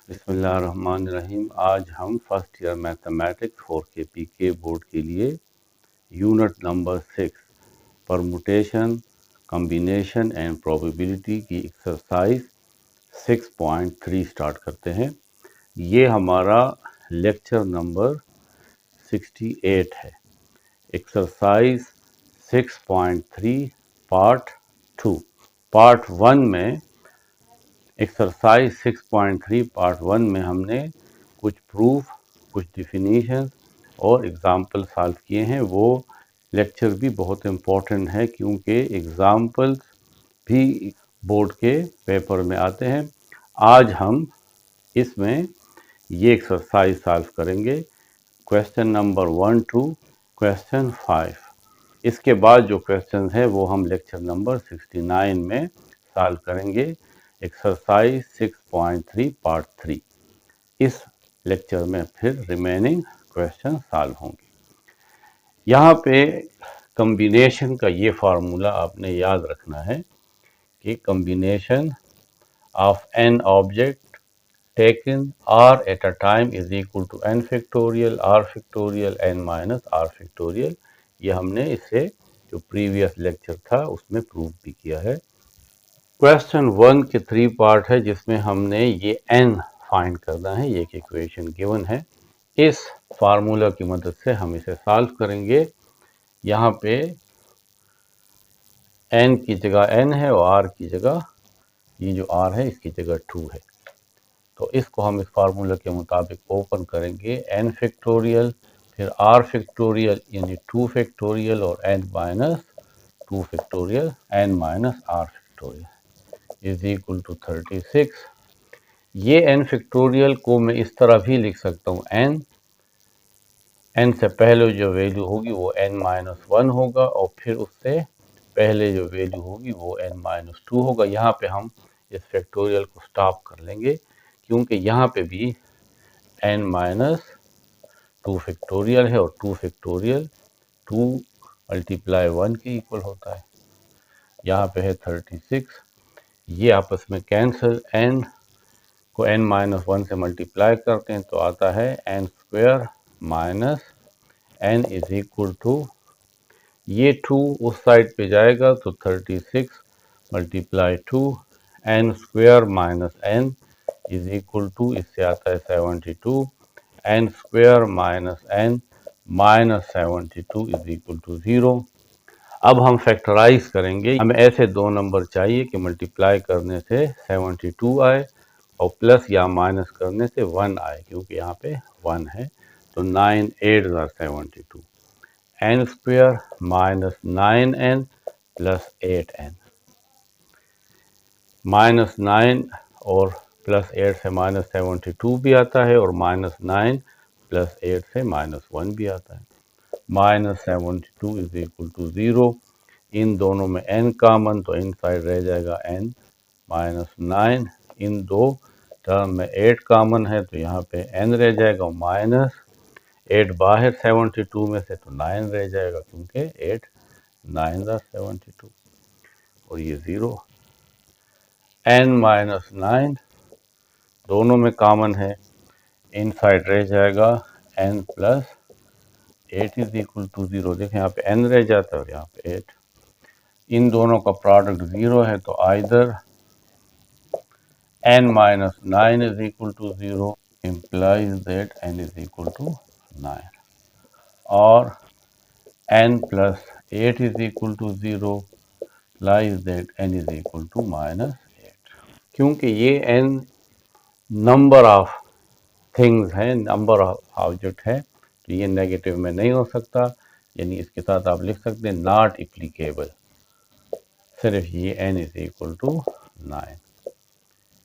बिस्मिल्लाहिर्रहमानिर्रहीम। आज हम फर्स्ट ईयर मैथमेटिक्स 4 के बोर्ड के लिए unit number 6 permutation, combination and probability की एक्सरसाइज 6.3 स्टार्ट करते हैं। ये हमारा लेक्चर नंबर 68 है। Exercise 6.3 part 2। पार्ट 1 में एक्सरसाइज 6.3 पार्ट 1 में हमने कुछ प्रूफ, कुछ डिफिनीशन और एग्जाम्पल सॉल्व किए हैं। वो लेक्चर भी बहुत इम्पोर्टेंट है क्योंकि एग्जाम्पल्स भी बोर्ड के पेपर में आते हैं। आज हम इसमें ये एक्सरसाइज सॉल्व करेंगे, क्वेश्चन नंबर 1 टू क्वेश्चन 5। इसके बाद जो क्वेश्चन है वो हम लेक्चर नंबर 69 में सॉल्व करेंगे, एक्सरसाइज 6.3 पार्ट 3। इस लेक्चर में फिर रिमेनिंग क्वेश्चन सॉल्व होंगे। यहाँ पे कम्बिनेशन का ये फार्मूला आपने याद रखना है कि combination of n object taken r at a time is equal to n factorial r factorial n minus r factorial. ये हमने इससे जो प्रीवियस लेक्चर था उसमें प्रूव भी किया है। क्वेश्चन 1 के 3 पार्ट है जिसमें हमने ये n फाइंड करना है। ये एक इक्वेशन गिवन है, इस फार्मूला की मदद से हम इसे सॉल्व करेंगे। यहाँ पे n की जगह n है और r की जगह, ये जो r है इसकी जगह 2 है। तो इसको हम इस फार्मूला के मुताबिक ओपन करेंगे, n फैक्टोरियल फिर r फैक्टोरियल यानी 2 फैक्टोरियल और n minus 2 factorial n minus r factorial is equal to 36। ये n फैक्टोरियल को मैं इस तरह भी लिख सकता हूँ, n से पहले जो वैल्यू होगी वो n माइनस 1 होगा और फिर उससे पहले जो वैल्यू होगी वो n माइनस 2 होगा। यहाँ पे हम इस फैक्टोरियल को स्टॉप कर लेंगे क्योंकि यहाँ पे भी n माइनस 2 फैक्टोरियल है और 2 फैक्टोरियल 2 मल्टीप्लाई 1 के इक्वल होता है। यहाँ पे है 36, ये आपस में कैंसिल, n को n माइनस 1 से मल्टीप्लाई करते हैं तो आता है n square minus n is equal to, ये 2 उस साइड पे जाएगा तो 36 multiply 2 n square minus n is equal to, इससे आता है 72, n square minus n minus 72 is equal to 0। अब हम फैक्टराइज करेंगे, हमें ऐसे दो नंबर चाहिए कि मल्टीप्लाई करने से 72 आए और प्लस या माइनस करने से 1 आए, क्योंकि यहाँ पे 1 है। तो 9 8 72, n square minus 9n plus 8n, minus 9 और प्लस 8 से माइनस 72 भी आता है और माइनस 9 प्लस 8 से माइनस 1 भी आता है। Minus 72 is equal to 0। इन दोनों में n कॉमन तो इन साइड रह जाएगा n माइनस 9। इन दो टर्म में 8 कॉमन है तो यहाँ पे n रह जाएगा माइनस 8 बाहर 72 में से तो 9 रह जाएगा क्योंकि 8 9 72 और ये 0। n माइनस 9 दोनों में कॉमन है, इन साइड रह जाएगा n plus 8 is equal to 0। देखें यहाँ पे n रह जाता है और यहाँ पे 8। इन दोनों का प्रोडक्ट 0 है तो either n minus 9 is equal to 0 implies that n is equal to 9 और n plus 8 is equal to 0 implies that n is equal to minus 8। क्योंकि ये n नंबर ऑफ थिंग्स है, नंबर ऑफ ऑब्जेक्ट है, तो ये negative में नहीं हो सकता, यानी इसके साथ आप लिख सकते हैं नॉट एप्लीकेबल। सिर्फ ये n इज इक्वल टू 9,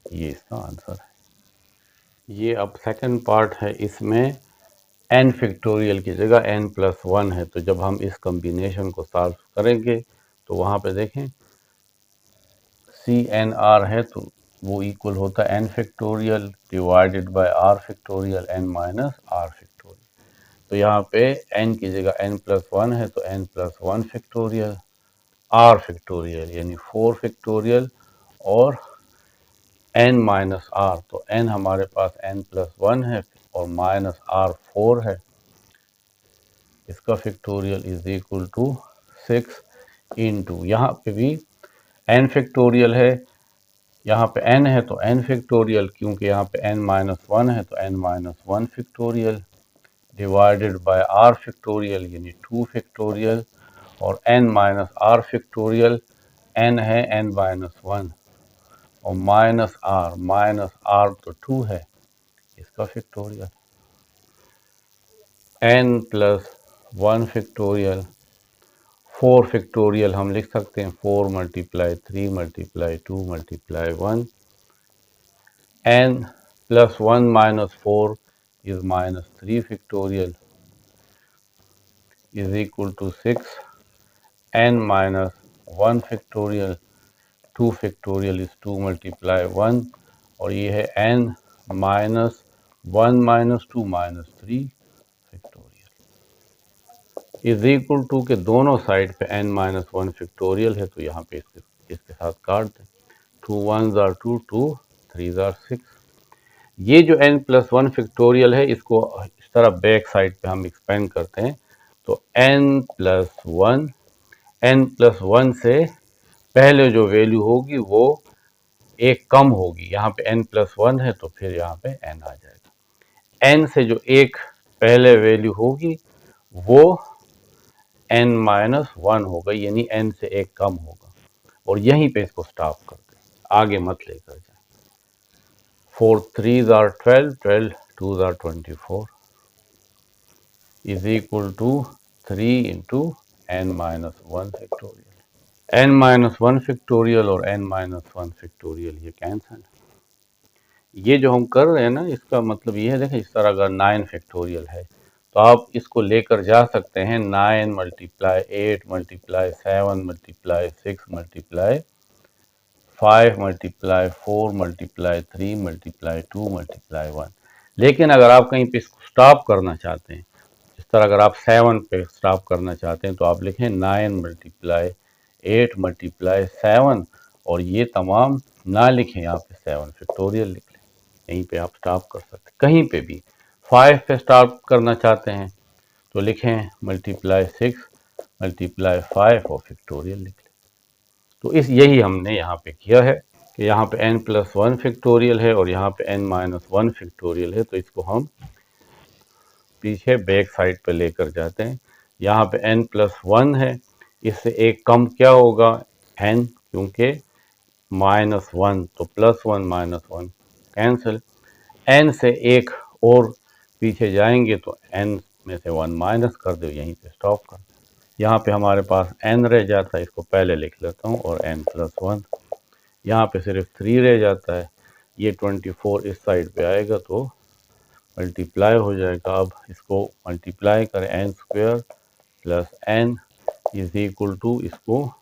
ये इसका आंसर है। ये अब सेकंड पार्ट है, इसमें n फैक्टोरियल की जगह n+1 है। तो जब हम इस कॉम्बिनेशन को सॉल्व करेंगे तो वहाँ पे देखें CNR है तो वो इक्वल होता है n factorial divided by r factorial n minus r factorial. तो यहाँ पे n की जगह n+1 है तो n+1 फैक्टोरियल r फैक्टोरियल यानी 4 फैक्टोरियल और n माइनस r। तो n हमारे पास n+1 है और माइनस r 4 है, इसका factorial is equal to 6 into, यहाँ पे भी n फैक्टोरियल है, यहाँ पे n है तो n फैक्टोरियल, क्योंकि यहाँ पे n माइनस 1 है तो n minus 1 factorial divided by r factorial यानी 2 फैक्टोरियल और n minus r factorial, n है n माइनस 1 और माइनस r तो 2 है, इसका factorial n plus 1 factorial 4 factorial हम लिख सकते हैं 4 multiply 3 multiply 2 multiply 1 n plus 1 minus 4 is minus 3 factorial is equal to 6 n minus 1 factorial 2 factorial is 2 multiply 1 और ये है n minus 1 minus 2 minus 3 factorial is equal to के दोनों side पे n minus 1 factorial है तो यहाँ पे इसके साथ काट दें 2 1s are 2 2 3s are 6। ये जो n+1 फैक्टोरियल है इसको इस तरह बैक साइड पे हम एक्सपेंड करते हैं तो n+1 से पहले जो वैल्यू होगी वो एक कम होगी, यहाँ पे n+1 है तो फिर यहाँ पे n आ जाएगा। n से जो एक पहले वैल्यू होगी वो n-1 होगा, यानी n से एक कम होगा और यहीं पे इसको स्टॉप करते हैं, आगे मत लेकर जाए। 4 3s are 12, 12 2s are 24 is equal to 3 into n minus 1 factorial। n minus 1 factorial और n minus 1 factorial ये कैंसल। ये जो हम कर रहे हैं ना, इसका मतलब ये है, देखें इस तरह अगर 9 फैक्टोरियल है तो आप इसको लेकर जा सकते हैं 9 multiply 8 multiply 7 multiply 6 multiply 5 multiply 4 multiply 3 multiply 2 multiply 1। लेकिन अगर आप कहीं पे इसको स्टॉप करना चाहते हैं, इस तरह अगर आप 7 पे स्टॉप करना चाहते हैं तो आप लिखें 9 मल्टीप्लाई 8 मल्टीप्लाई 7 और ये तमाम ना लिखें, यहाँ पे 7 फैक्टोरियल लिख लें, यहीं पे आप स्टॉप कर सकते हैं। कहीं पे भी 5 पे स्टॉप करना चाहते हैं तो लिखें मल्टीप्लाई 6 मल्टीप्लाई 5 और फैक्टोरियल लिख लें। तो यही हमने यहाँ पे किया है कि यहाँ पे n+1 फैक्टोरियल है और यहाँ पे n-1 फैक्टोरियल है, तो इसको हम पीछे बैक साइड पे लेकर जाते हैं। यहाँ पे n+1 है, इससे एक कम क्या होगा n, क्योंकि -1 तो +1 -1 कैंसिल, n से एक और पीछे जाएंगे तो n में से 1 माइनस कर दो, यहीं पे स्टॉप कर दो। यहाँ पे हमारे पास n रह जाता है, इसको पहले लिख लेता हूँ और n+1, यहाँ पे सिर्फ 3 रह जाता है, ये 24 इस साइड पे आएगा तो मल्टीप्लाई हो जाएगा। अब इसको मल्टीप्लाई करें n square plus n is equal to, इसको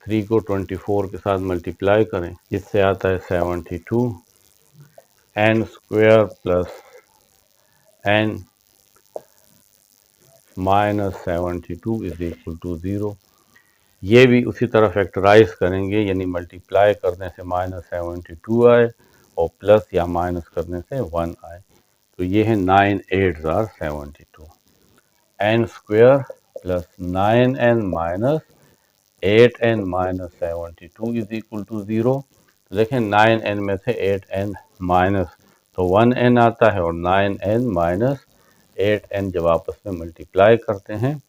3 को 24 के साथ मल्टीप्लाई करें, इससे आता है 72 n square plus n minus 72 is equal to 0। ये भी उसी तरह फैक्टराइज करेंगे, यानी मल्टीप्लाई करने से -72 आए और प्लस या माइनस करने से 1 आए, तो ये है 9 8s are 72 n square plus 9n minus 8n minus 72 is equal to 0। तो देखें 9n में से 8n माइनस तो 1n आता है और 9n माइनस 8n जब आपस में मल्टीप्लाई करते हैं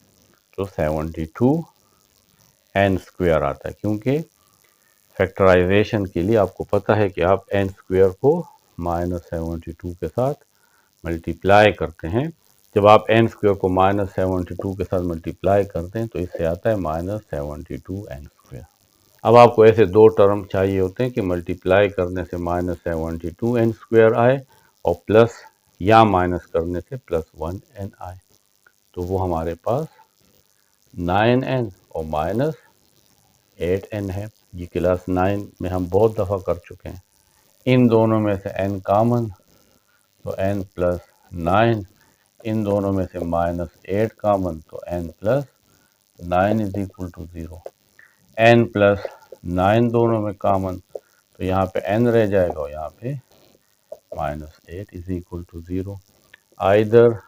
तो 72 n स्क्वायर आता है, क्योंकि फैक्टराइजेशन के लिए आपको पता है कि आप n स्क्वायर को -72 के साथ मल्टीप्लाई करते हैं। जब आप n स्क्वायर को -72 के साथ मल्टीप्लाई करते हैं तो इससे आता है -72 n स्क्वायर। अब आपको ऐसे दो टर्म चाहिए होते हैं कि मल्टीप्लाई करने से -72 n स्क्वायर आए और प्लस या माइनस करने से +1n आए, तो वो हमारे पास 9n और -8n है। ये क्लास 9 में हम बहुत दफ़ा कर चुके हैं। इन दोनों में से n कॉमन, तो n + 9, इन दोनों में से -8 कॉमन, तो n + 9 = 0। n + 9 दोनों में कॉमन, तो यहाँ पे n रह जाएगा और यहाँ पे -8 = 0। आइदर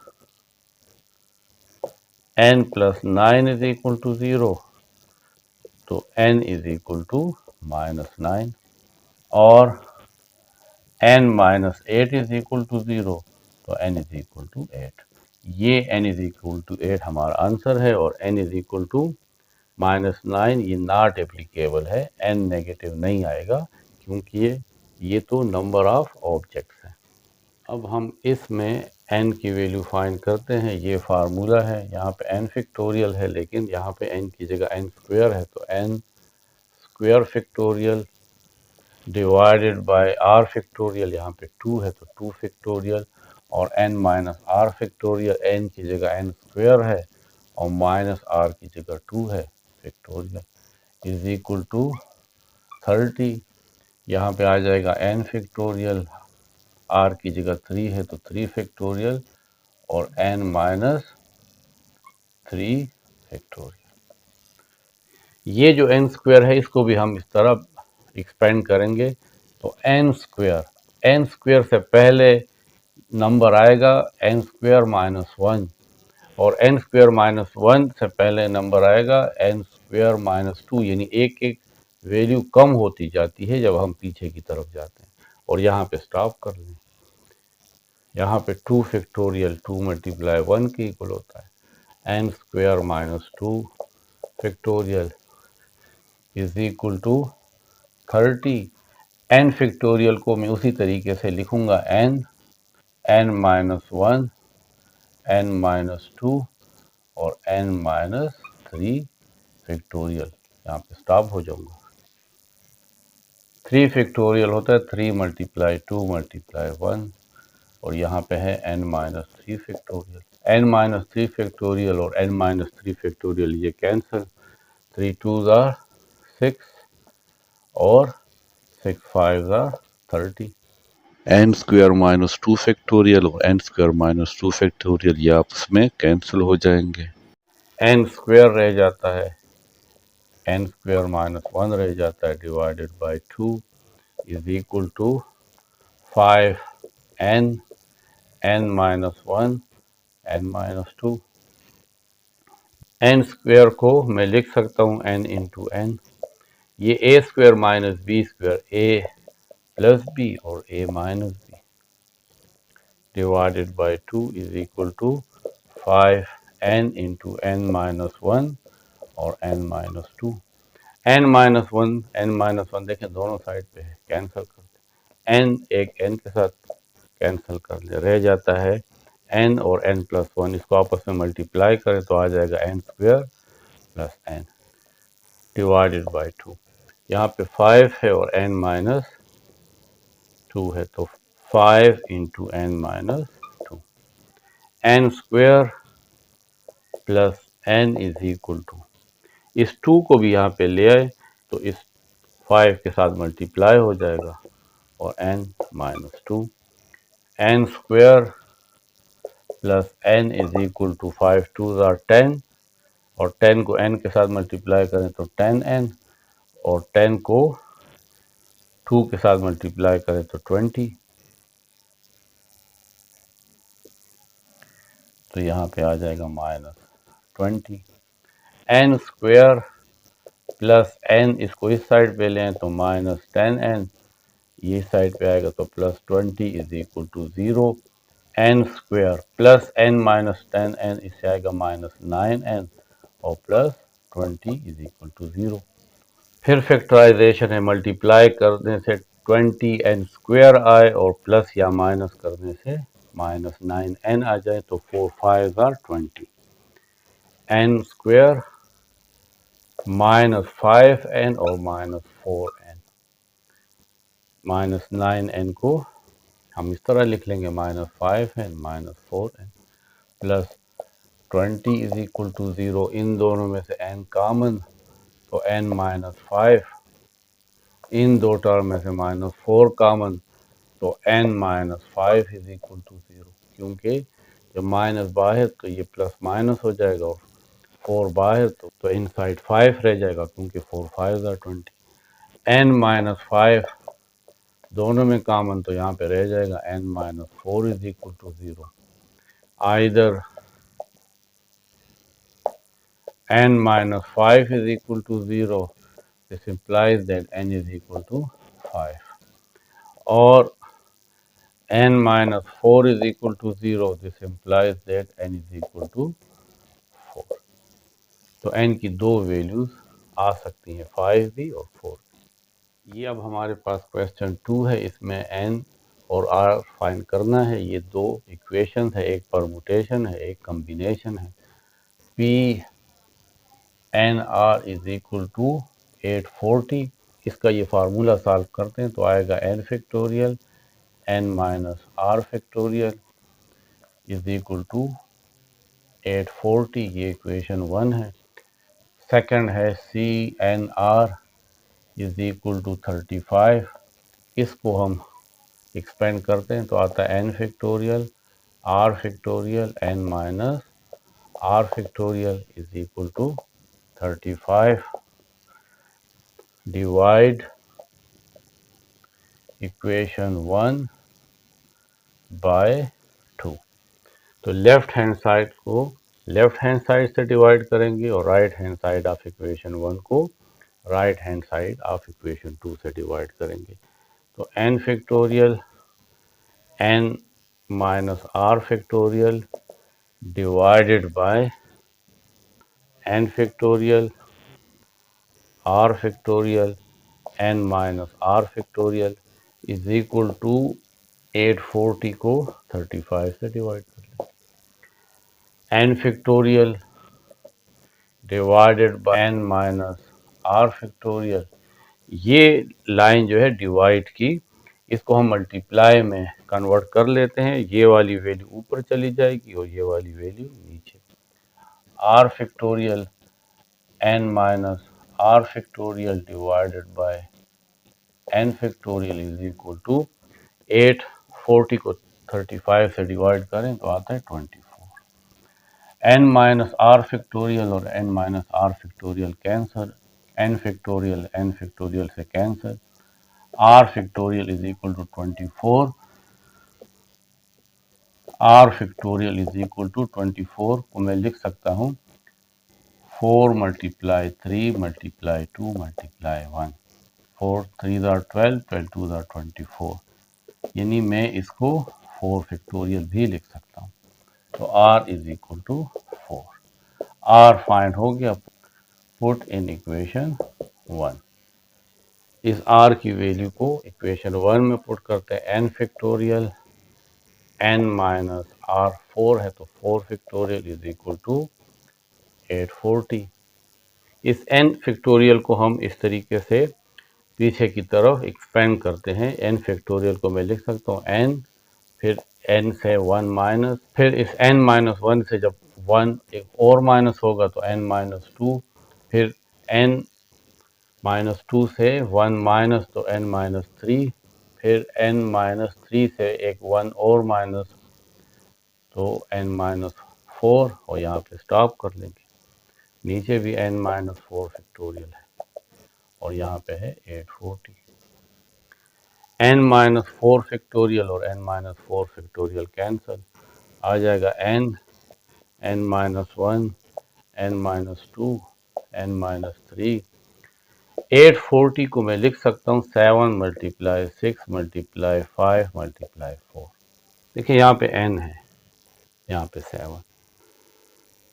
n + 9 = 0, तो n = -9, और n - 8 = 0, तो n = 8। ये n = 8 हमारा आंसर है, और n = -9 ये नॉट एप्लीकेबल है, n नेगेटिव नहीं आएगा, क्योंकि ये तो नंबर ऑफ ऑब्जेक्ट्स है। अब हम इसमें n की वैल्यू फाइंड करते हैं। ये फार्मूला है, यहाँ पे n फैक्टोरियल है, लेकिन यहाँ पे n की जगह n स्क्वायर है, तो n square factorial divided by r factorial, यहाँ पे 2 है तो 2 फैक्टोरियल, और n minus r factorial, n की जगह n स्क्वायर है और माइनस r की जगह 2 है फैक्टोरियल, इज इक्वल टू 30। यहाँ पे आ जाएगा n फैक्टोरियल, r की जगह 3 है तो 3 फैक्टोरियल, और n माइनस 3 फैक्टोरियल। ये जो n स्क्वायर है इसको भी हम इस तरह एक्सपेंड करेंगे, तो n स्क्वायर से पहले नंबर आएगा n स्क्वायर -1, और n स्क्वायर -1 से पहले नंबर आएगा n स्क्वायर -2, यानी एक एक वैल्यू कम होती जाती है जब हम पीछे की तरफ जाते हैं। और यहाँ पे स्टॉप कर लें, यहाँ पे 2 फैक्टोरियल 2 × 1 के इक्वल होता है, n square -2 factorial is equal to 30। n factorial को मैं उसी तरीके से लिखूंगा, n -1 n -2 और n -3 फैक्टोरियल। यहाँ पे स्टॉप हो जाऊंगा। 3 फैक्टोरियल होता है 3 × 2 × 1, और यहाँ पे है n -3 फैक्टोरियल। n -3 फैक्टोरियल और n -3 फैक्टोरियल ये कैंसिल, 3 2s are 6 और 6 5s are 30। n square -2 factorial और n स्क्वायर -2 फैक्टोरियल ये आपस में कैंसिल हो जाएंगे। n स्क्वायर रह जाता है, n स्क्वायर -1 रह जाता है, divided by 2 is equal to 5n n -1 n -2। n square को मैं लिख सकता हूँ n × n, ये a square -b square, a + b और a - b divided by 2 is equal to 5n × n -1 और n -2। n-1 देखें दोनों साइड पे है, कैंसिल करते हैं, n एक n के साथ कैंसिल कर ले, रह जाता है n और n + 1, इसको आपस में मल्टीप्लाई करें तो आ जाएगा n square + n divided by 2। यहाँ पे 5 है और n -2 है, तो 5 × n -2, n square + n is equal to, इस 2 को भी यहाँ पे ले आए तो इस 5 के साथ मल्टीप्लाई हो जाएगा, और n -2, n square + n is equal to 5 2s are 10, और 10 को n के साथ मल्टीप्लाई करें तो 10n, और 10 को 2 के साथ मल्टीप्लाई करें तो 20, तो यहाँ पे आ जाएगा -20। n स्क्वायर + n, इसको इस साइड पे लें तो -10n, ये साइड पे आएगा तो +20 is equal to 0। n square + n - 10n, इससे आएगा -9n, और +20 इज इक्वल टू 0। फिर फैक्टराइजेशन है, मल्टीप्लाई करने से 20n स्क्वायर आए और प्लस या माइनस करने से -9n आ जाए, तो 4 5s are 20, n square -5n और -4n, -9n को हम इस तरह लिख लेंगे -5n -4n plus 20 is equal to 0। इन दोनों में से n कॉमन, तो n-5। इन दो टर्म में से -4 कॉमन, तो n-5 इज इक्वल टू 0। क्योंकि जब माइनस बाहर तो ये प्लस माइनस हो जाएगा, और 4 बाहर तो इनसाइड 5 रह जाएगा, क्योंकि 4 5 are 20। n-5 दोनों में कॉमन, तो यहाँ पे रह जाएगा n-4 is equal to 0। Either n-5 is equal to 0, this implies that n is equal to 5, or n-4 is equal to 0, this implies that n is equal to 4। तो n की दो वैल्यूज आ सकती हैं, 5 भी और 4 भी। ये अब हमारे पास क्वेश्चन 2 है, इसमें n और r फाइंड करना है। ये दो इक्वेशन है, एक परमुटेशन है, एक कम्बिनेशन है। p n r is equal to 840। इसका ये फार्मूला सॉल्व करते हैं तो आएगा n factorial n minus r factorial is equal to 840। ये इक्वेशन 1 है। सेकंड है C n r is equal to 35। इसको हम एक्सपेंड करते हैं तो आता है n factorial r factorial n minus r factorial is equal to 35 divide equation 1 by 2। तो लेफ्ट हैंड साइड से डिवाइड करेंगे और right hand side of equation 1 को right hand side of equation 2 से डिवाइड करेंगे। तो n factorial n minus r factorial divided by n factorial r factorial n minus r factorial is equal to 840 को 35 से divide कर लें। n factorial divided by n minus r factorial. ये line जो है डिवाइड की, इसको हम मल्टीप्लाई में कन्वर्ट कर लेते हैं। ये वाली वैल्यू ऊपर चली जाएगी और ये वाली वैल्यू नीचे। R factorial n minus r factorial divided by n factorial is equal to 840 को 35 से डिवाइड करें तो आता है 24। n माइनस आर फैक्टोरियल और n minus r factorial cancel, n factorial से cancel. r factorial is equal to 24। r factorial is equal to 24 को मैं लिख सकता हूँ 4 multiply 3 multiply 2 multiply 1। 4 3 are 12, 12 2 are 24। यानी मैं इसको 4 फैक्टोरियल भी लिख सकता हूँ। तो r is equal to 4। r find हो गया, पुट इन इक्वेशन 1। इस r की वैल्यू को इक्वेशन 1 में पुट करते हैं। n factorial n minus r 4 है तो 4 फैक्टोरियल इज इक्वल टू 840। इस n फैक्टोरियल को हम इस तरीके से पीछे की तरफ एक्सपेंड करते हैं। n फैक्टोरियल को मैं लिख सकता हूँ n, फिर n से 1 माइनस, फिर इस n माइनस 1 से जब 1 एक और माइनस होगा तो n माइनस 2, फिर n माइनस 2 से 1 माइनस तो n माइनस 3, फिर n माइनस 3 से एक 1 और माइनस तो n माइनस 4, और यहाँ पे स्टॉप कर लेंगे। नीचे भी n माइनस 4 फैक्टोरियल है और यहाँ पे है 840। n माइनस 4 फैक्टोरियल और n माइनस 4 फैक्टोरियल कैंसल, आ जाएगा n minus 1 n minus 2 n minus 3। 840 को मैं लिख सकता हूँ 7 मल्टीप्लाई 6 मल्टीप्लाई 5 मल्टीप्लाई 4। देखिए यहाँ पे n है, यहाँ पे 7।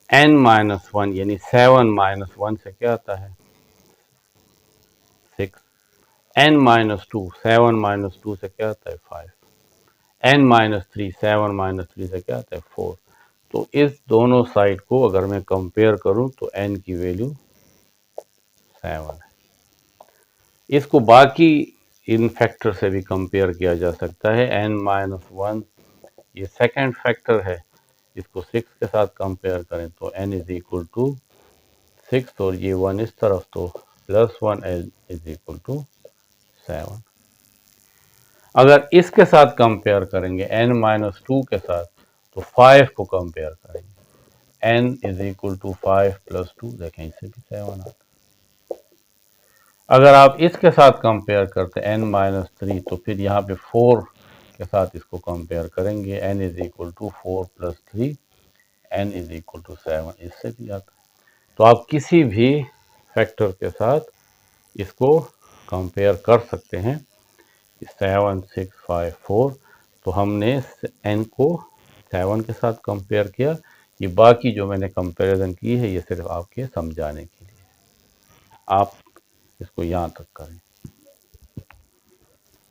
n माइनस 1 यानी 7 माइनस 1 से क्या आता है 6। n माइनस 2 7 माइनस 2 से क्या आता है 5। n माइनस 3 7 माइनस 3 से क्या आता है 4। तो इस दोनों साइड को अगर मैं कंपेयर करूं तो n की वैल्यू 7 है। इसको बाकी इन फैक्टर से भी कंपेयर किया जा सकता है। n-1 ये सेकंड फैक्टर है, इसको 6 के साथ कंपेयर करें तो n इज इक्वल टू 6 और ये 1 इस तरफ तो +1 n इज इक्वल टू 7। अगर इसके साथ कंपेयर करेंगे n-2 के साथ तो 5 को कंपेयर करेंगे, n इज इक्वल टू 5 + 2, देखें इससे भी 7 आता है। अगर आप इसके साथ कंपेयर करते हैं n-3 तो फिर यहाँ पे 4 के साथ इसको कंपेयर करेंगे, n is equal to 4 + 3, n is equal to 7, इससे भी आता है। तो आप किसी भी फैक्टर के साथ इसको कंपेयर कर सकते हैं। 7 6 5 4, तो हमने n को 7 के साथ कंपेयर किया। ये बाकी जो मैंने कंपैरिजन की है ये सिर्फ आपके समझाने के लिए, आप इसको यहाँ तक करें।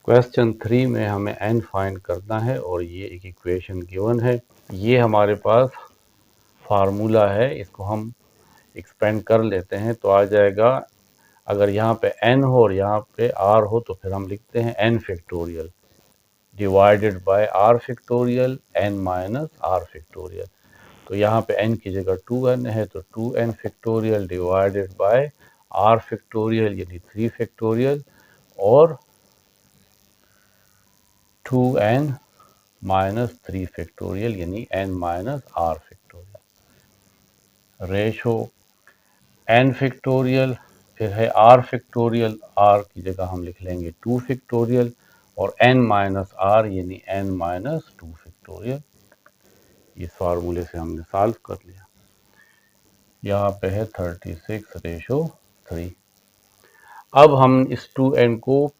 क्वेश्चन 3 में हमें n फाइंड करना है और ये एक इक्वेशन गिवन है। ये हमारे पास फार्मूला है, इसको हम एक्सपेंड कर लेते हैं तो आ जाएगा, अगर यहाँ पे n हो और यहाँ पे r हो तो फिर हम लिखते हैं n factorial divided by r factorial n minus r factorial. तो यहाँ पे n की जगह 2n है तो 2n factorial divided by r factorial यानी 3 फैक्टोरियल और 2n माइनस 3 फैक्टोरियल यानी n minus r factorial. Ratio n factorial, फिर है r फैक्टोरियल, r की जगह हम लिख लेंगे 2 फैक्टोरियल और n माइनस r यानी n माइनस 2 फैक्टोरियल। इस फार्मूले से हमने सॉल्व कर लिया। यहाँ पे है 36/3। अब हम इस 2n को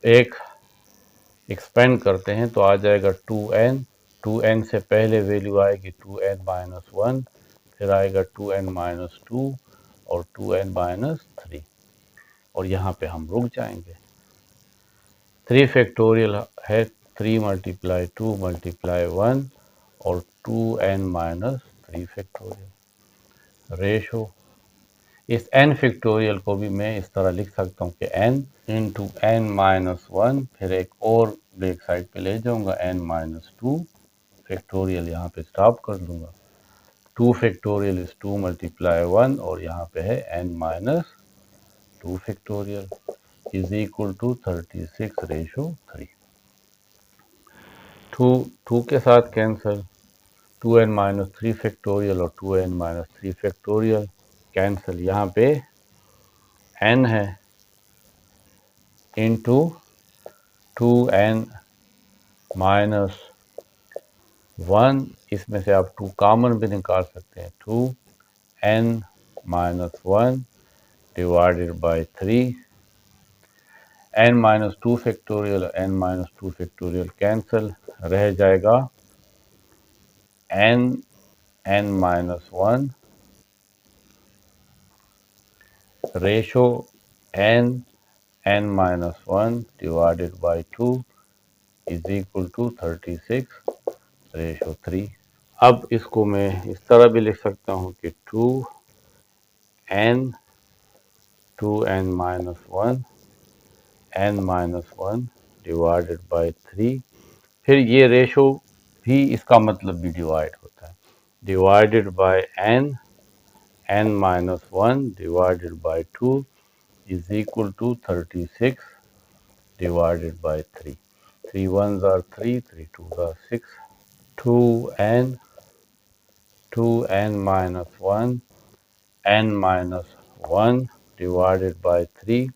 एक एक्सपेंड करते हैं तो आ जाएगा 2n, 2n से पहले वैल्यू आएगी 2n माइनस 1, फिर आएगा 2n माइनस 2 और 2n माइनस 3 और यहाँ पे हम रुक जाएंगे। 3 फैक्टोरियल है 3 × 2 × 1 और 2n माइनस 3 फैक्टोरियल। रेशो इस n फैक्टोरियल को भी मैं इस तरह लिख सकता हूँ कि n इंटू n माइनस 1, फिर एक और बैक साइड पे ले जाऊंगा n माइनस 2 फैक्टोरियल, यहाँ पे स्टॉप कर दूंगा। 2 फैक्टोरियल इज 2 × 1 और यहाँ पे है n minus 2 factorial is equal to 36/3। 2 के साथ कैंसिल, 2n माइनस 3 फैक्टोरियल और 2n माइनस 3 फैक्टोरियल कैंसिल। यहाँ पे n है इंटू 2n माइनस 1, इसमें से आप 2 कॉमन भी निकाल सकते हैं। 2n minus 1 divided by 3, n minus 2 factorial n minus 2 factorial cancel, रह जाएगा n minus 1 ratio n minus 1 divided by 2 is equal to 36/3। अब इसको मैं इस तरह भी लिख सकता हूँ कि 2n minus 1 n minus 1 divided by 3, फिर ये रेशो भी इसका मतलब भी डिवाइड होता है, divided by n minus 1 divided by 2 is equal to 36 divided by 3। 3 1s are 3, 3 2s are 6, 2n minus 1 n minus 1 divided by 3,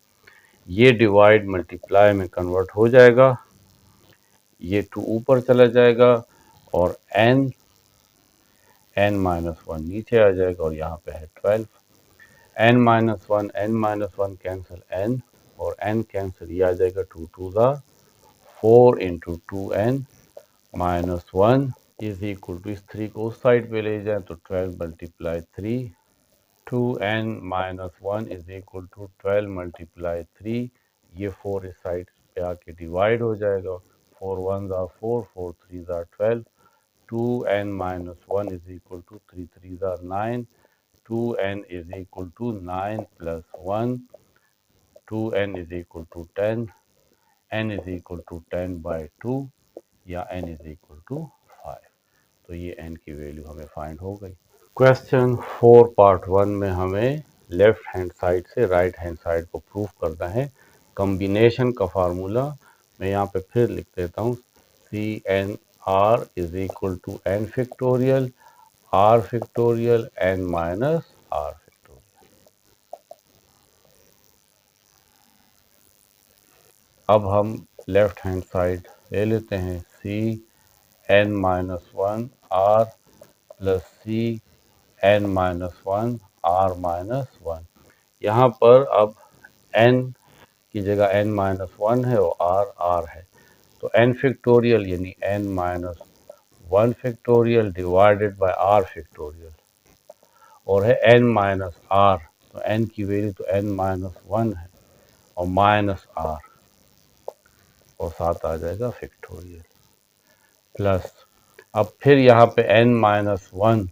ये डिवाइड मल्टीप्लाई में कन्वर्ट हो जाएगा, ये 2 ऊपर चला जाएगा और n माइनस 1 नीचे आ जाएगा और यहाँ पे है 12। n माइनस 1 कैंसिल n और n कैंसिल, ये आ जाएगा 2 2s are 4 into 2n minus 1 is equal to, इस 3 को उस साइड पे ले जाए तो 12 multiply 3, 2n minus 1 is equal to 12 multiply 3, ये 4 इस साइड पे आके डिवाइड हो जाएगा, 4 1s are 4, 4 3s are 12, 2n minus 1 is equal to 3 3s are 9, 2n is equal to 9 plus 1, 2n is equal to 10, n is equal to 10/2 या n is equal to 5। तो ये n की value हमें find हो गई। Question 4 part 1 में हमें left hand side से राइट हैंड साइड को प्रूफ करना है। कॉम्बिनेशन का फार्मूला मैं यहाँ पे फिर लिख देता हूँ, CNR is equal to n factorial R factorial n minus R factorial. अब हम लेफ्ट हैंड साइड ले लेते हैं, CN minus 1 R plus CN minus 1 R minus 1। यहाँ पर अब n की जगह n माइनस 1 है और r है, तो n फैक्टोरियल यानी n minus 1 factorial divided by r factorial, और है n माइनस r, तो n की वैल्यू तो n माइनस 1 है और माइनस r, और साथ आ जाएगा फैक्टोरियल प्लस। अब फिर यहाँ पे n माइनस 1,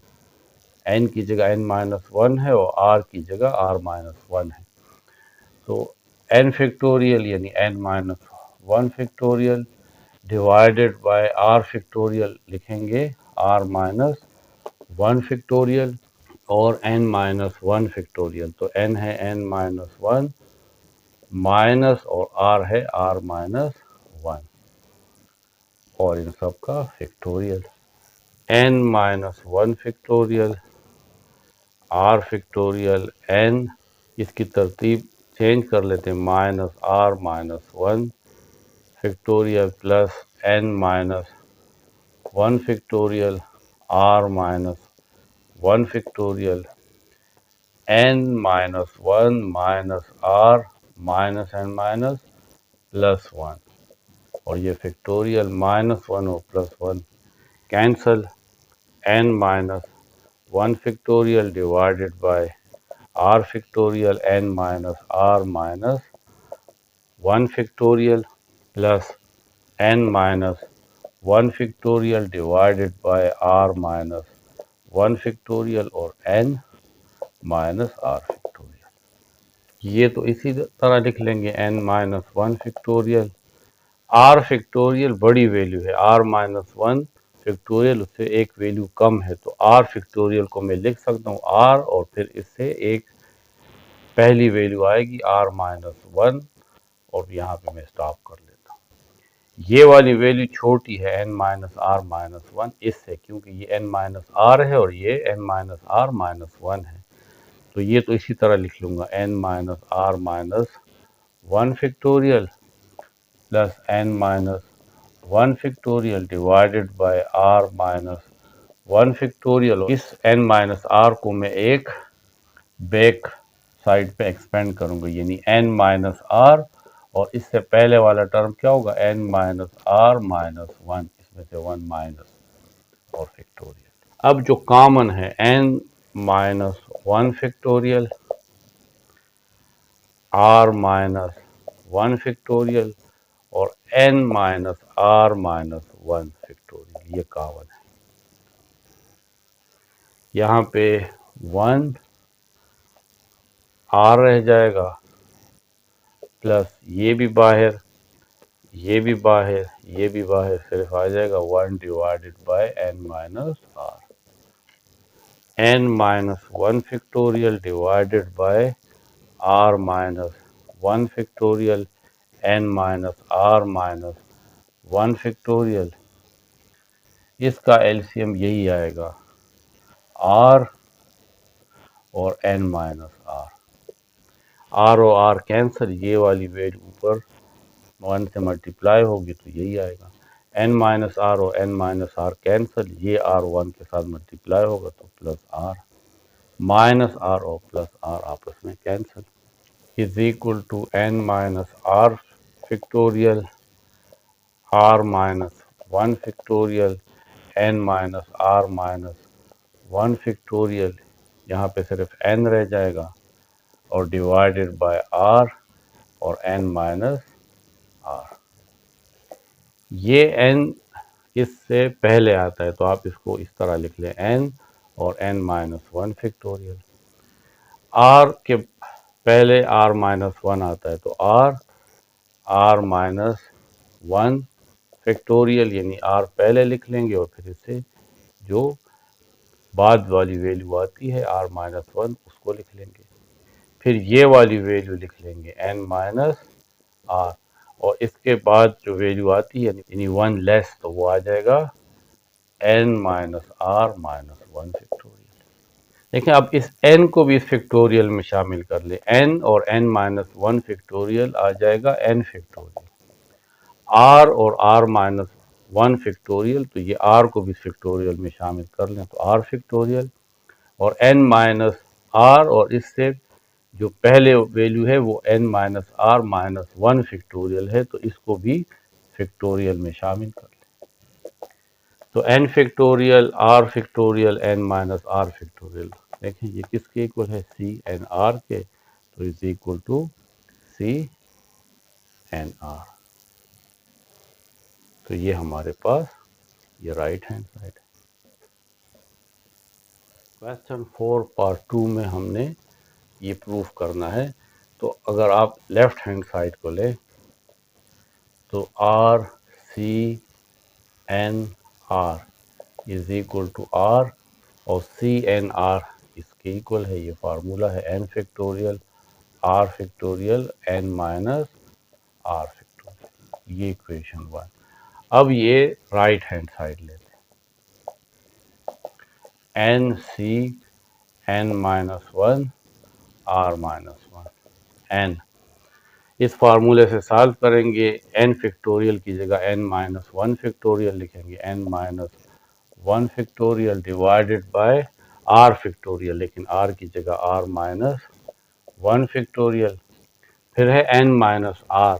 n की जगह n माइनस 1 है और r की जगह r माइनस 1 है, तो n फैक्टोरियल यानी n minus 1 factorial divided by r factorial लिखेंगे r माइनस 1 फैक्टोरियल और n माइनस 1 फैक्टोरियल, तो n है n माइनस 1 माइनस और r है r माइनस 1 और इन सब का factorial. n minus 1 factorial r factorial n, इसकी तरतीब चेंज कर लेते हैं, minus r minus 1 factorial plus n minus 1 factorial r minus 1 factorial n minus 1 minus r minus n minus plus 1, और ये फैक्टोरियल माइनस 1 और plus 1 cancel, n minus 1 factorial divided by r factorial n minus r minus 1 factorial plus n minus 1 factorial divided by r minus 1 factorial और n minus r factorial. ये तो इसी तरह लिख लेंगे, n minus 1 factorial, r factorial बड़ी value है, r minus 1 factorial उससे एक वैल्यू कम है, तो r फैक्टोरियल को मैं लिख सकता हूँ r और फिर इससे एक पहली वैल्यू आएगी r माइनस 1 और यहाँ पे मैं स्टॉप कर लेता हूँ। ये वाली वैल्यू छोटी है n माइनस आर माइनस 1 इससे, क्योंकि ये n माइनस आर है और ये n माइनस आर माइनस 1 है, तो ये तो इसी तरह लिख लूँगा, n minus R minus 1 factorial plus n minus 1 factorial divided by r minus 1 factorial. इस n माइनस आर को मैं एक बैक साइड पे एक्सपेंड करूँगा, यानी n माइनस आर और इससे पहले वाला टर्म क्या होगा, n माइनस आर माइनस 1, इसमें से 1 माइनस और फैक्टोरियल। अब जो कॉमन है n minus 1 factorial r minus 1 factorial और n minus r minus 1 factorial, ये कॉमन है। यहाँ पे 1 r रह जाएगा प्लस ये भी बाहर, ये भी बाहर, ये भी बाहर, सिर्फ आ जाएगा 1 divided by n minus r, n minus 1 factorial divided by r minus 1 factorial n minus r minus 1 factorial. इसका एलसीएम यही आएगा r और n माइनस r, r और r कैंसिल, ये वाली वैल्यू ऊपर 1 से मल्टीप्लाई होगी तो यही आएगा, n माइनस आर और n माइनस आर कैंसिल, ये r 1 के साथ मल्टीप्लाई होगा तो प्लस r, माइनस r और प्लस r आपस में cancel, is equal to n minus r factorial r minus 1 factorial n minus r minus 1 factorial, यहाँ पे सिर्फ n रह जाएगा और डिवाइडेड बाय r और n माइनस r। ये n इससे पहले आता है तो आप इसको इस तरह लिख लें, n और n माइनस 1 फैक्टोरियल, r के पहले r माइनस 1 आता है तो r माइनस 1 फैक्टोरियल यानी r पहले लिख लेंगे और फिर इससे जो बाद वाली वैल्यू आती है r-1 उसको लिख लेंगे। फिर ये वाली वैल्यू लिख लेंगे n-r और इसके बाद जो वैल्यू आती है यानी 1 लेस तो वो आ जाएगा n-r-1 फैक्टोरियल। देखिए अब इस n को भी इस फैक्टोरियल में शामिल कर ले, n और n-1 फैक्टोरियल आ जाएगा n फैक्टोरियल। r और r-1 फैक्टोरियल, तो ये r को भी फैक्टोरियल में शामिल कर लें तो r फैक्टोरियल, और n-r और इससे जो पहले वैल्यू है वो n-r-1 फैक्टोरियल है, तो इसको भी फैक्टोरियल में शामिल कर लें। तो n factorial r factorial n-r factorial, देखें ये किसके इक्वल है, c n r के, तो is equal to c n r। तो ये हमारे पास ये राइट हैंड साइड है। क्वेश्चन 4 पार्ट 2 में हमने ये प्रूफ करना है। तो अगर आप लेफ्ट हैंड साइड को लें तो r c n r is equal to r और c n r इसके इक्वल है। ये फार्मूला है n factorial r factorial n minus r factorial, ये इक्वेशन 1। अब ये राइट हैंड साइड लेते हैं, n c n minus 1 r minus 1 n, इस फार्मूले से सॉल्व करेंगे, n फैक्टोरियल की जगह n माइनस 1 फैक्टोरियल लिखेंगे, n minus 1 factorial divided by r factorial, लेकिन r की जगह r माइनस 1 फैक्टोरियल, फिर है n माइनस r,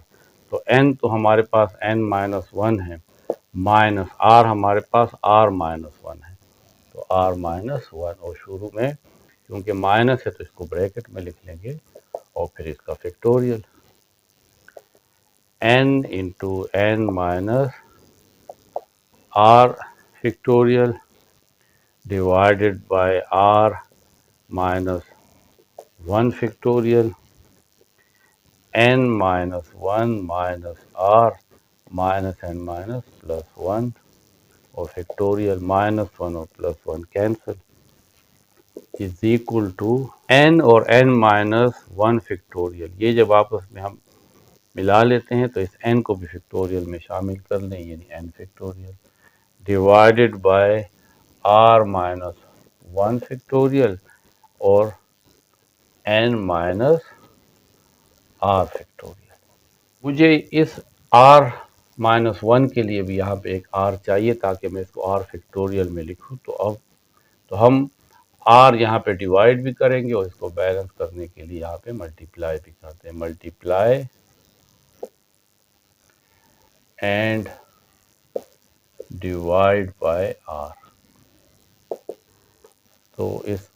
तो n तो हमारे पास n माइनस 1 है, माइनस r हमारे पास r माइनस 1 है, तो r माइनस 1, और शुरू में क्योंकि माइनस है तो इसको ब्रैकेट में लिख लेंगे और फिर इसका factorial n into n minus r factorial divided by r minus 1 factorial, n minus 1 minus r minus n minus plus 1 और फैक्टोरियल माइनस 1 और plus 1 cancel, is equal to n और n माइनस 1 फैक्टोरियल। ये जब आपस में हम मिला लेते हैं तो इस n को भी फैक्टोरियल में शामिल कर लें, यानी n factorial divided by r minus 1 factorial और n माइनस r फैक्टोरियल। मुझे इस r माइनस 1 के लिए भी यहाँ पे एक r चाहिए ताकि मैं इसको r फैक्टोरियल में लिखूँ। तो अब तो हम r यहाँ पे डिवाइड भी करेंगे और इसको बैलेंस करने के लिए यहाँ पे मल्टीप्लाई भी करते हैं, multiply and divide by r। तो इस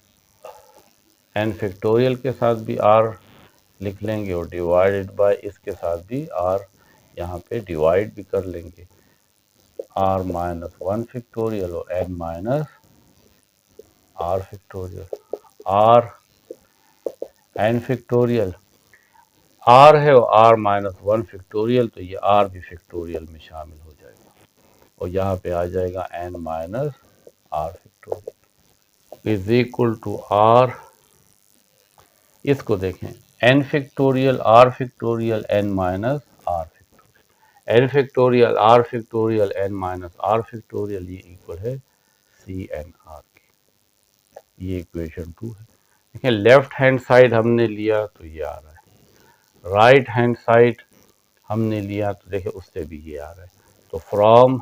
n फैक्टोरियल के साथ भी r लिख लेंगे और डिवाइडेड बाय इसके साथ भी r यहाँ पे डिवाइड भी कर लेंगे, r माइनस 1 फैक्टोरियल और n minus r factorial, r n factorial r है और r माइनस 1 फैक्टोरियल, तो ये r भी फैक्टोरियल में शामिल हो जाएगा और यहाँ पे आ जाएगा n minus r factorial is equal to r, इसको देखें n factorial r factorial n minus r factorial, n factorial r factorial n minus r factorial, ये इक्वल है c n r के। ये इक्वेशन 2 है। देखिए लेफ्ट हैंड साइड हमने लिया तो ये आ रहा है, राइट हैंड साइड हमने लिया तो देखिए उससे भी ये आ रहा है। तो from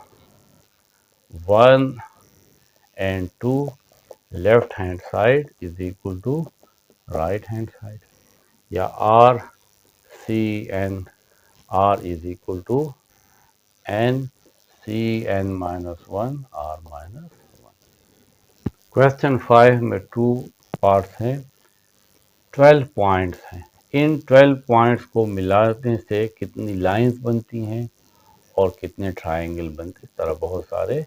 1 and 2 left hand side is equal to right hand side, या r c n r is equal to n c n minus 1 r minus 1। Question 5 में 2 पार्ट्स हैं, 12 पॉइंट्स हैं। इन 12 पॉइंट्स को मिलाने से कितनी लाइंस बनती हैं और कितने ट्रायंगल बनते हैं। इस तरह बहुत सारे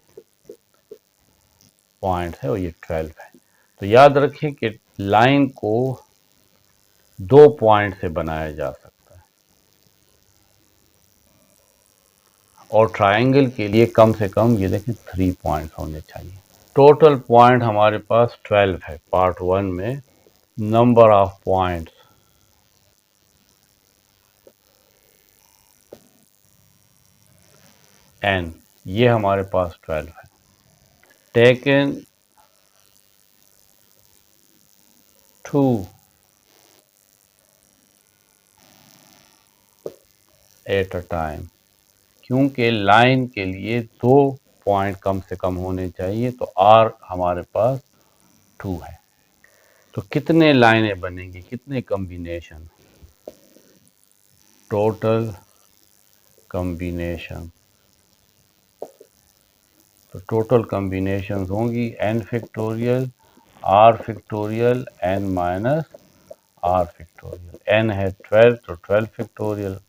पॉइंट्स हैं और ये 12 है। तो याद रखें कि लाइन को 2 पॉइंट से बनाया जा सकता है। और ट्राइंगल के लिए कम से कम ये देखें 3 पॉइंट्स होने चाहिए। टोटल पॉइंट हमारे पास 12 है पार्ट 1 में। नंबर ऑफ पॉइंट्स n, ये हमारे पास 12 है। टेकन 2 एट अ टाइम, क्योंकि लाइन के लिए 2 पॉइंट कम से कम होने चाहिए, तो r हमारे पास 2 है। तो कितने लाइनें बनेंगी, कितने कॉम्बिनेशन? टोटल कॉम्बिनेशन, तो टोटल कॉम्बिनेशन होंगी n factorial, r factorial, n minus r factorial. n है 12 तो 12 फैक्टोरियल,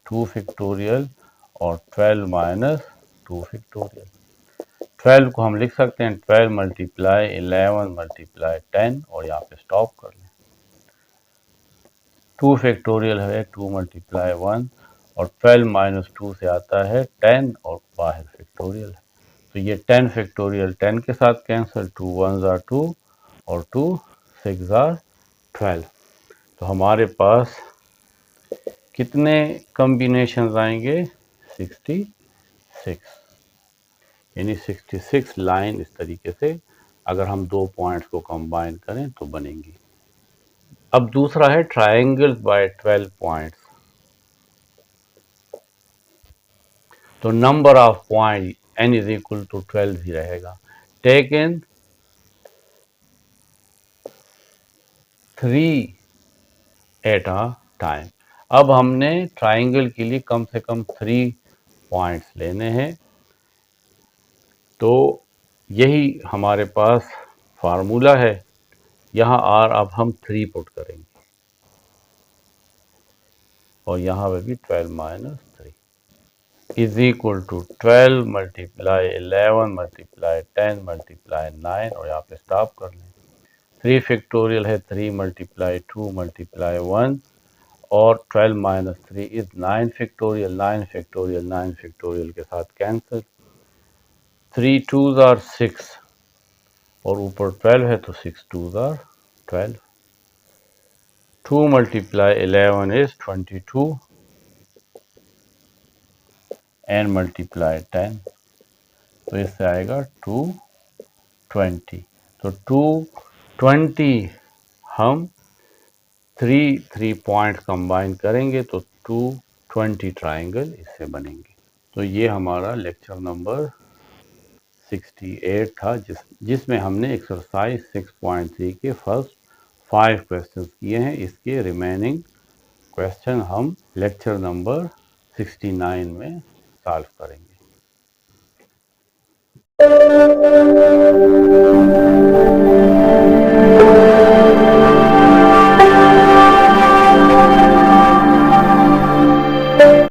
2 फैक्टोरियल और 12 माइनस 2 फैक्टोरियल। 12 को हम लिख सकते हैं 12 मल्टीप्लाई 11 मल्टीप्लाई 10 और यहाँ पे स्टॉप कर लें। 2 फैक्टोरियल है 2 मल्टीप्लाई 1 और 12 माइनस 2 से आता है 10 और बाहर फैक्टोरियल है। तो ये 10 फैक्टोरियल 10 के साथ कैंसिल, 2 1 ज़ार 2 और 2 6 ज़ार 12। तो हमारे पास कितने कॉम्बिनेशन आएंगे? 66, यानी 66 लाइन इस तरीके से अगर हम 2 पॉइंट्स को कंबाइन करें तो बनेंगी। अब दूसरा है ट्राइंगल बाय 12 पॉइंट्स। तो number of point n is equal to 12 ही रहेगा। Taken 3 at a time. अब हमने ट्राइंगल के लिए कम से कम 3 पॉइंट्स लेने हैं, तो यही हमारे पास फार्मूला है। यहाँ r अब हम 3 पुट करेंगे और यहाँ पे भी 12 minus 3 is equal to 12 multiply 11 multiply 10 multiply 9 और यहाँ पे स्टॉप कर लें। 3 फैक्टोरियल है 3 मल्टीप्लाई 2 मल्टीप्लाई 1 और 12 minus 3 is 9 factorial, 9 factorial 9 factorial के साथ कैंसिल, 3 2 आर 6 और ऊपर 12 है तो 6 2 are 12। 2 multiply 11 is 22 and multiply 10, तो इससे आएगा 220। तो 220 हम 3 पॉइंट कंबाइन करेंगे तो 220 ट्राइंगल इससे बनेंगे। तो ये हमारा लेक्चर नंबर 68 था, जिसमें हमने एक्सरसाइज 6.3 के फर्स्ट 5 क्वेश्चंस किए हैं। इसके रिमेनिंग क्वेश्चन हम लेक्चर नंबर 69 में सॉल्व करेंगे।